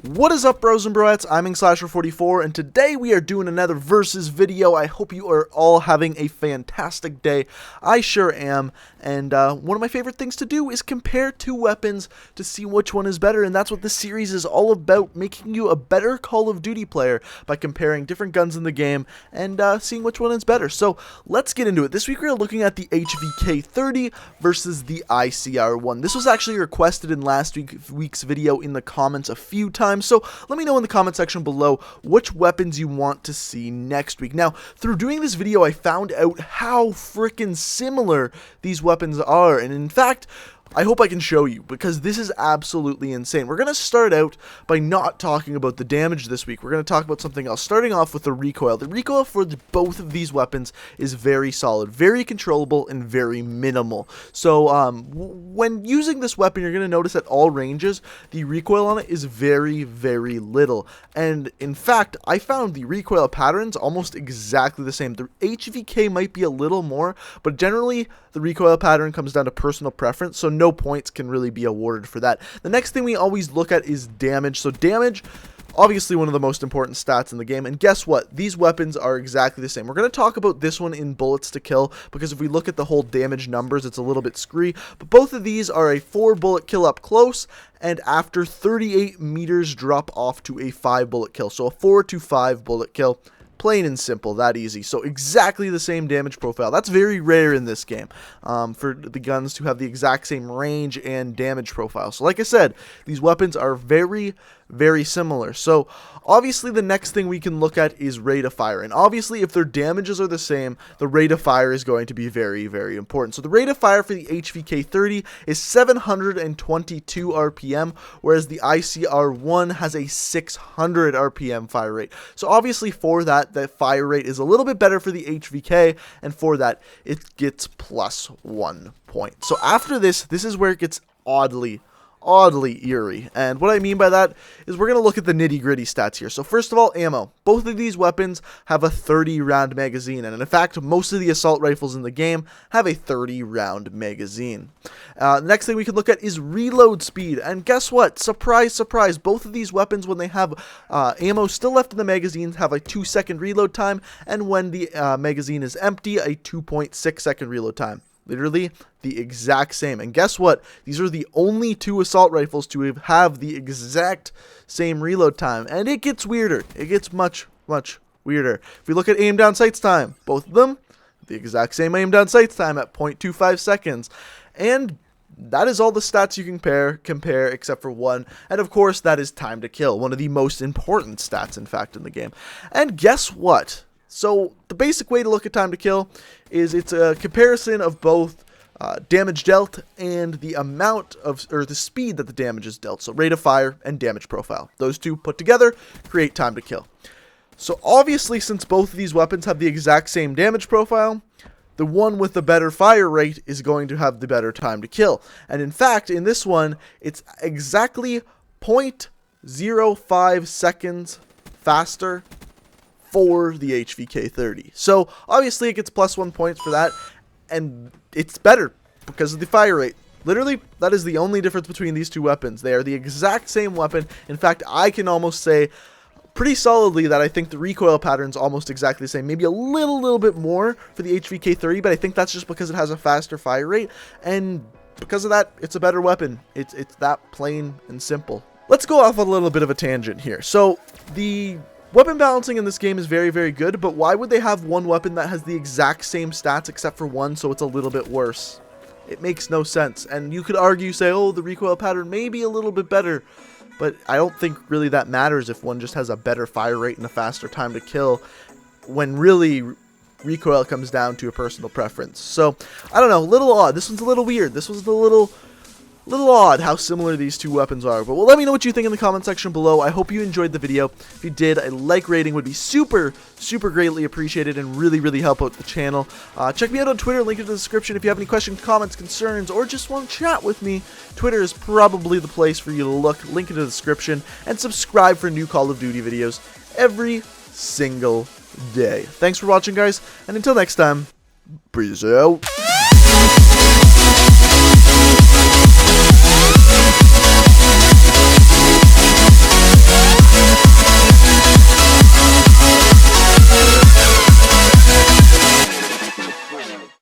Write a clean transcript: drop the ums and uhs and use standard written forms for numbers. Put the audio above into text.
What is up, bros and broettes? I'm Slasher44, and today we are doing another versus video. I hope you are all having a fantastic day. I sure am, and one of my favorite things to do is compare two weapons to see which one is better, and that's what this series is all about, making you a better Call of Duty player by comparing different guns in the game and seeing which one is better. So let's get into it. This week we are looking at the HVK-30 versus the ICR-1. This was actually requested in last week's video in the comments a few times. So let me know in the comment section below which weapons you want to see next week. Now, through doing this video, I found out how freaking similar these weapons are. And in fact, I hope I can show you, because this is absolutely insane. We're going to start out by not talking about the damage this week. We're going to talk about something else, starting off with the recoil. The recoil for both of these weapons is very solid, very controllable, and very minimal. So when using this weapon, you're going to notice at all ranges, the recoil on it is very, very little. And in fact, I found the recoil patterns almost exactly the same. The HVK might be a little more, but generally the recoil pattern comes down to personal preference, so no points can really be awarded for that. The next thing we always look at is damage. So damage, obviously one of the most important stats in the game, and guess what? These weapons are exactly the same. We're going to talk about this one in bullets to kill, because if we look at the whole damage numbers, it's a little bit screwy, but both of these are a 4 bullet kill up close, and after 38 meters drop off to a 5 bullet kill. So a 4 to 5 bullet kill. Plain and simple, that easy. So exactly the same damage profile. That's very rare in this game for the guns to have the exact same range and damage profile. So like I said, these weapons are very, very similar. So obviously the next thing we can look at is rate of fire. And obviously if their damages are the same, the rate of fire is going to be very, very important. So the rate of fire for the HVK-30 is 722 RPM, whereas the ICR-1 has a 600 RPM fire rate. So obviously for that, the fire rate is a little bit better for the HVK, and for that, it gets plus 1 point. So after this is where it gets oddly eerie. And what I mean by that is we're going to look at the nitty-gritty stats here. So first of all, ammo. Both of these weapons have a 30-round magazine, and in fact, most of the assault rifles in the game have a 30-round magazine. Next thing we can look at is reload speed, and guess what? Surprise, surprise, both of these weapons, when they have ammo still left in the magazines, have a 2-second reload time, and when the magazine is empty, a 2.6-second reload time. Literally the exact same. And guess what? These are the only two assault rifles to have the exact same reload time. And it gets weirder. It gets much, much weirder. If we look at aim down sights time, both of them, the exact same aim down sights time at 0.25 seconds. And that is all the stats you can compare except for one. And of course, that is time to kill. One of the most important stats, in fact, in the game. And guess what? So the basic way to look at time to kill is it's a comparison of both damage dealt and the amount of, or the speed that the damage is dealt. So rate of fire and damage profile. Those two put together create time to kill. So obviously, since both of these weapons have the exact same damage profile, the one with the better fire rate is going to have the better time to kill. And in fact, in this one, it's exactly 0.05 seconds faster for the HVK-30. So obviously it gets plus 1 point for that, and it's better because of the fire rate. Literally, that is the only difference between these two weapons. They are the exact same weapon. In fact, I can almost say pretty solidly that I think the recoil pattern's almost exactly the same. Maybe a little bit more for the HVK-30, but I think that's just because it has a faster fire rate, and because of that, it's a better weapon. It's that plain and simple. Let's go off a little bit of a tangent here. So the weapon balancing in this game is very, very good, but why would they have one weapon that has the exact same stats except for one, so it's a little bit worse? It makes no sense. And you could argue, say, oh, the recoil pattern may be a little bit better, but I don't think really that matters if one just has a better fire rate and a faster time to kill, when really recoil comes down to a personal preference. So, I don't know, a little odd. This one's a little weird. This was a little odd how similar these two weapons are. But let me know what you think in the comment section below. I hope you enjoyed the video. If you did, a like rating would be super greatly appreciated and really help out the channel. Check me out on Twitter, link in the description. If you have any questions, comments, concerns, or just want to chat with me, Twitter is probably the place for you to look. Link in the description. And subscribe for new Call of Duty videos every single day. Thanks for watching, guys, and until next time, peace out.